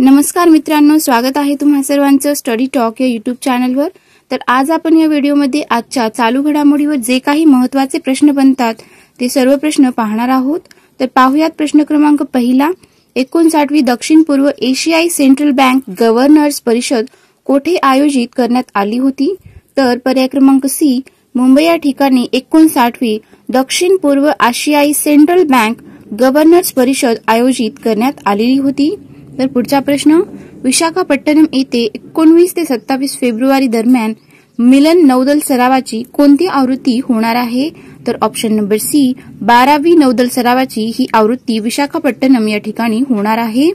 नमस्कार मित्रांनो, स्वागत आहे तुम्हा सर्वांचं स्टडी टॉक या यूट्यूब चॅनलवर। तर आज आपण या व्हिडिओमध्ये आजच्या चालू घडामोडीवर जे काही महत्त्वाचे प्रश्न बनतात ते सर्व प्रश्न पाहणार आहोत। तर पाहूयात प्रश्न क्रमांक पहिला, 59वी दक्षिण पूर्व एशियाई सेंट्रल बँक गव्हर्नर्स परिषद कोठे आयोजित करण्यात आली होती? तर पर्याय क्रमांक सी, मुंबई या ठिकाणी 59वी दक्षिण पूर्व आशियाई सेंट्रल बँक गव्हर्नर्स परिषद आयोजित करण्यात आलेली होती। तर पुढचा प्रश्न, विशाखापट्टणम येथे 19 ते 27 फेब्रुवारी दरम्यान मिलन नौदल सरावाची कोणती आवृत्ती होणार आहे? तर ऑप्शन नंबर सी, 12वी नौदल सरावाची ही आवृत्ती विशाखापट्टणम या ठिकाणी होणार आहे।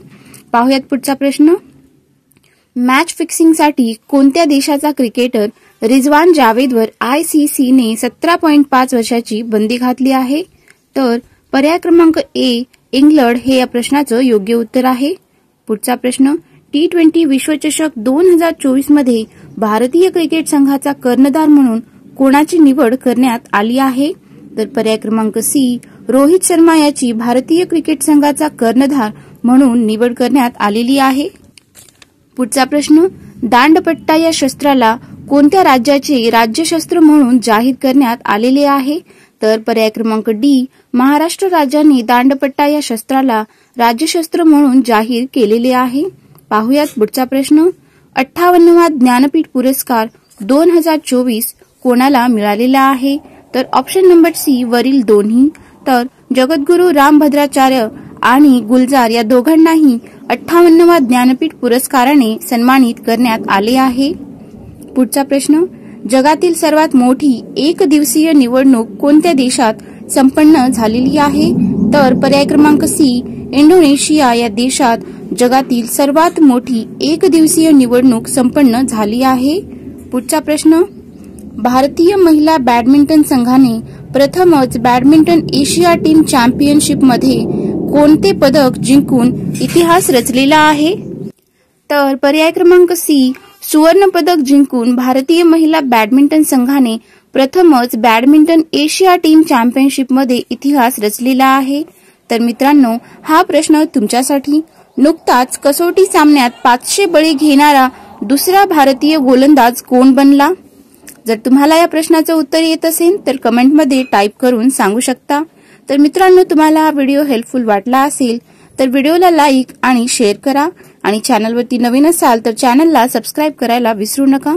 पाहूयात पुढचा प्रश्न, मॅच फिक्सिंगसाठी कोणत्या देशाचा क्रिकेटर रिजवान जावेदवर ICC ने 17.5 वर्षाची बंदी घातली आहे? तर पर्याय क्रमांक ए, इंग्लंड हे या प्रश्नाचं योग्य उत्तर आहे। पुढचा प्रश्न, T20 विश्वचषक 2024 मध्ये भारतीय क्रिकेट संघाचा कर्णधार म्हणून कोणाची निवड करण्यात आली आहे? तर पर्याय क्रमांक सी, रोहित शर्मा याची भारतीय क्रिकेट संघाचा कर्णधार म्हणून निवड करण्यात आलेली आहे। पुढचा प्रश्न, दांडपट्टा या शस्त्राला कोणत्या राज्याचे राज्यशस्त्र म्हणून जाहीर करण्यात आलेले आहे? तर पर्याय क्रमांक डी, महाराष्ट्र राज्याने दांडपट्टा या शस्त्राला राज्यशस्त्र म्हणून जाहीर केलेले आहे। पाहूयात पुढचा प्रश्न, 58वा ज्ञानपीठ पुरस्कार 2024 कोणाला मिळालेला आहे? तर ऑप्शन नंबर सी, वरील दोन्ही। तर जगद्गुरू रामभद्राचार्य आणि गुलजार या दोघांनाही 58वा ज्ञानपीठ पुरस्काराने सन्मानित करण्यात आले आहे। पुढचा प्रश्न, जगातील सर्वात मोठी एक दिवसीय निवडणूक कोणत्या देशात संपन्न झालेली आहे? तर पर्याय क्रमांक सी, इंडोनेशिया या देशात जगातील सर्वात मोठी एक दिवसीय निवडणूक संपन्न झाली आहे। पुढचा प्रश्न, भारतीय महिला बॅडमिंटन संघाने प्रथमच बॅडमिंटन एशिया टीम चॅम्पियनशिप मध्ये कोणते पदक जिंकून इतिहास रचलेला आहे? तर पर्याय क्रमांक सी, सुवर्ण पदक जिंकून भारतीय महिला बॅडमिंटन संघाने प्रथमच बॅडमिंटन एशिया टीम चॅम्पियनशिप मध्ये इतिहास रचलेला आहे। तर मित्रांनो, हा प्रश्न तुमच्यासाठी, नुकताच कसोटी सामन्यात 500 बळी घेणारा दुसरा भारतीय गोलंदाज कोण बनला? जर तुम्हाला या प्रश्नाचं उत्तर येत असेल तर कमेंटमध्ये टाईप करून सांगू शकता। तर मित्रांनो, तुम्हाला हा व्हिडिओ हेल्पफुल वाटला असेल तर व्हिडिओला लाईक आणि शेअर करा आणि चॅनलवरती नवीन असाल तर चॅनलला सबस्क्राईब करायला विसरू नका।